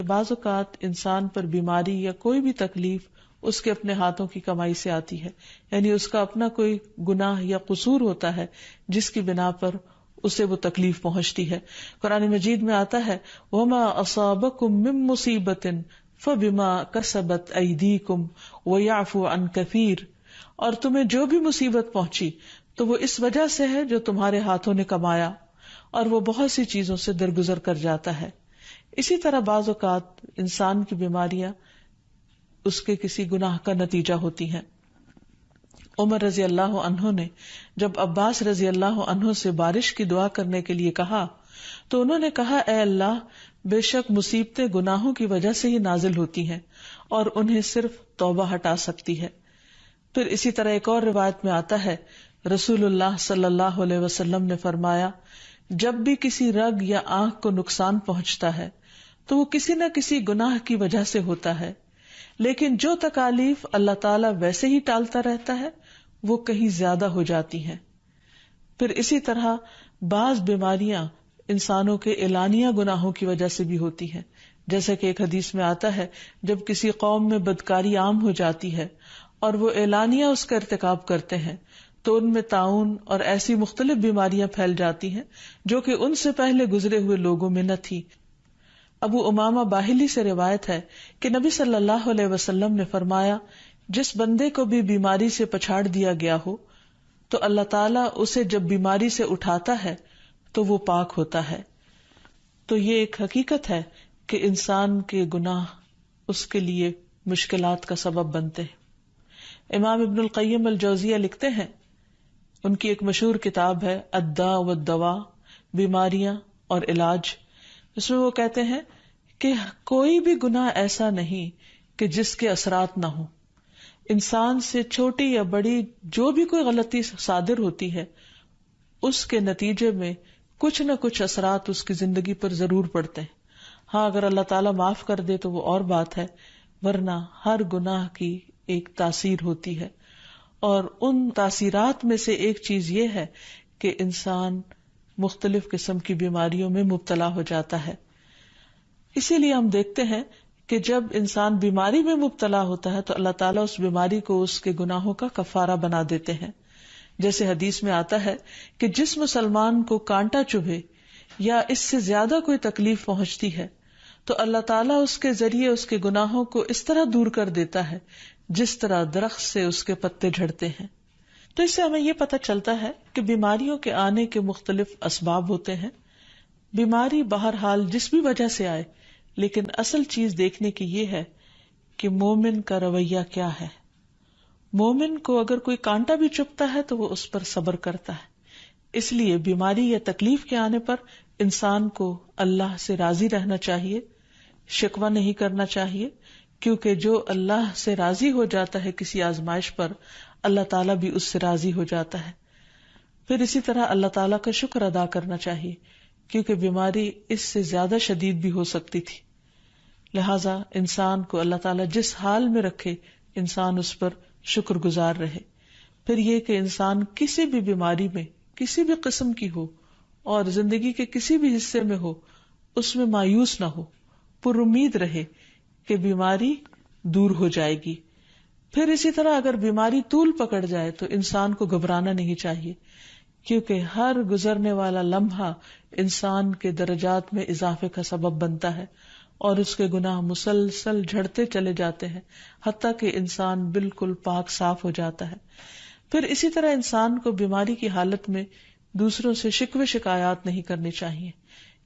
بعض اوقات انسان پر بیماری یا کوئی بھی تکلیف اس کے اپنے ہاتھوں کی کمائی سے آتی ہے، یعنی اس کا اپنا کوئی گناہ یا قصور ہوتا ہے جس کی بنا پر اسے وہ تکلیف پہنچتی ہے. قرآن مجید میں آتا ہے وَمَا أَصَابَكُم مِّن مُّصِيبَةٍ فَبِمَا كَسَبَتْ أَيْدِيكُمْ وَيَعْفُو عَن كَثِيرٍ، اور تمہیں جو بھی مصیبت پہنچی تو وہ اس وجہ سے ہے جو تمہارے ہاتھوں نے کمایا، اور وہ بہت سی چیزوں سے درگزر کر جاتا ہے. اسی طرح بعض اوقات انسان کی بیماریاں اس کے کسی گناہ کا نتیجہ ہوتی ہیں. عمر رضی اللہ عنہ نے جب عباس رضی اللہ عنہ سے بارش کی دعا کرنے کے لیے کہا تو انہوں نے کہا اے اللہ، بے شک مصیبتیں گناہوں کی وجہ سے ہی نازل ہوتی ہیں اور انہیں صرف توبہ ہٹا سکتی ہے. پھر اسی طرح ایک اور روایت میں آتا ہے رسول اللہ صلی اللہ علیہ وسلم نے فرمایا جب بھی کسی رگ یا آنکھ کو نقصان پہنچتا ہے تو وہ کسی نہ کسی گناہ کی وجہ سے ہوتا ہے، لیکن جو تکالیف اللہ تعالیٰ ویسے ہی ٹالتا رہتا ہے وہ کہیں زیادہ ہو جاتی ہیں. پھر اسی طرح بعض بیماریاں انسانوں کے اعلانیہ گناہوں کی وجہ سے بھی ہوتی ہیں، جیسا کہ ایک حدیث میں آتا ہے جب کسی قوم میں بدکاری عام ہو جاتی ہے اور وہ اعلانیہ اس کا ارتکاب کرتے ہیں تو ان میں طاعون اور ایسی مختلف بیماریاں پھیل جاتی ہیں جو کہ ان سے پہلے گزرے ہوئے لوگوں میں نہ تھی. ابو امامہ باہلی سے روایت ہے کہ نبی صلی اللہ علیہ وسلم نے فرمایا جس بندے کو بھی بیماری سے پچھاڑ دیا گیا ہو تو اللہ تعالیٰ اسے جب بیماری سے اٹھاتا ہے تو وہ پاک ہوتا ہے. تو یہ ایک حقیقت ہے کہ انسان کے گناہ اس کے لیے مشکلات کا سبب بنتے ہیں. امام ابن القیم الجوزیہ لکھتے ہیں، ان کی ایک مشہور کتاب ہے الداء والدواء، بیماریاں اور علاج، اس میں وہ کہتے ہیں کہ کوئی بھی گناہ ایسا نہیں کہ جس کے اثرات نہ ہوں. انسان سے چھوٹی یا بڑی جو بھی کوئی غلطی صادر ہوتی ہے اس کے نتیجے میں کچھ نہ کچھ اثرات اس کی زندگی پر ضرور پڑتے ہیں. ہاں اگر اللہ تعالیٰ معاف کر دے تو وہ اور بات ہے، ورنہ ہر گناہ کی ایک تاثیر ہوتی ہے، اور ان تاثیرات میں سے ایک چیز یہ ہے کہ انسان مختلف قسم کی بیماریوں میں مبتلا ہو جاتا ہے. اسی لیے ہم دیکھتے ہیں کہ جب انسان بیماری میں مبتلا ہوتا ہے تو اللہ تعالیٰ اس بیماری کو اس کے گناہوں کا کفارہ بنا دیتے ہیں. جیسے حدیث میں آتا ہے کہ جس مسلمان کو کانٹا چبھے یا اس سے زیادہ کوئی تکلیف پہنچتی ہے تو اللہ تعالیٰ اس کے ذریعے اس کے گناہوں کو اس طرح دور کر دیتا ہے جس طرح درخت سے اس کے پتے جھڑتے ہیں. تو اس سے ہمیں یہ پتہ چلتا ہے کہ بیماریوں کے آنے کے مختلف اسباب ہوتے ہیں. بیماری بہرحال جس بھی وجہ سے آئے، لیکن اصل چیز دیکھنے کی یہ ہے کہ مومن کا رویہ کیا ہے. مومن کو اگر کوئی کانٹا بھی چبھتا ہے تو وہ اس پر صبر کرتا ہے. اس لیے بیماری یا تکلیف کے آنے پر انسان کو اللہ سے راضی رہنا چاہیے، شکوہ نہیں کرنا چاہیے، کیونکہ جو اللہ سے راضی ہو جاتا ہے کسی آزمائش پر، اللہ تعالیٰ بھی اس سے راضی ہو جاتا ہے. پھر اسی طرح اللہ تعالیٰ کا شکر ادا کرنا چاہیے، کیونکہ بیماری اس سے زیادہ شدید بھی ہو سکتی تھی. لہذا انسان کو اللہ تعالیٰ جس حال میں رکھے انسان اس پر شکر گزار رہے. پھر یہ کہ انسان کسی بھی بیماری میں کسی بھی قسم کی ہو اور زندگی کے کسی بھی حصے میں ہو اس میں مایوس نہ ہو، پر امید رہے کہ بیماری دور ہو جائے گی. پھر اسی طرح اگر بیماری طول پکڑ جائے تو انسان کو گھبرانا نہیں چاہیے، کیونکہ ہر گزرنے والا لمحہ انسان کے درجات میں اضافے کا سبب بنتا ہے اور اس کے گناہ مسلسل جھڑتے چلے جاتے ہیں حتیٰ کہ انسان بالکل پاک صاف ہو جاتا ہے. پھر اسی طرح انسان کو بیماری کی حالت میں دوسروں سے شکوے شکایات نہیں کرنی چاہیے،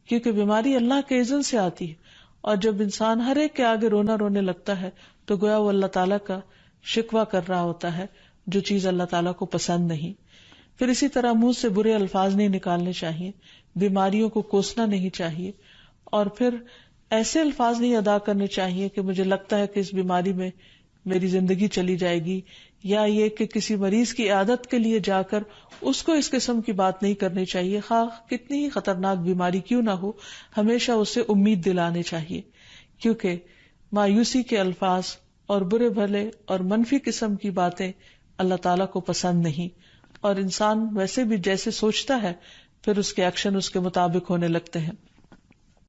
کیونکہ بیماری اللہ کے اذن سے آتی ہے، اور جب انسان ہر ایک کے آگے رونے لگتا ہے تو گویا وہ اللہ تعالیٰ کا شکوہ کر رہا ہوتا ہے، جو چیز اللہ تعالیٰ کو پسند نہیں. پھر اسی طرح منہ سے برے الفاظ نہیں نکالنے چاہیے، بیماریوں کو کوسنا نہیں چاہیے، اور پھر ایسے الفاظ نہیں ادا کرنے چاہیے کہ مجھے لگتا ہے کہ اس بیماری میں میری زندگی چلی جائے گی، یا یہ کہ کسی مریض کی عیادت کے لیے جا کر اس کو اس قسم کی بات نہیں کرنی چاہیے، خواہ کتنی ہی خطرناک بیماری کیوں نہ ہو. ہمیشہ اسے امید دلانے چاہیے، کیونکہ مایوسی کے الفاظ اور برے بھلے اور منفی قسم کی باتیں اللہ تعالیٰ کو پسند نہیں، اور انسان ویسے بھی جیسے سوچتا ہے پھر اس کے ایکشن اس کے مطابق ہونے لگتے ہیں.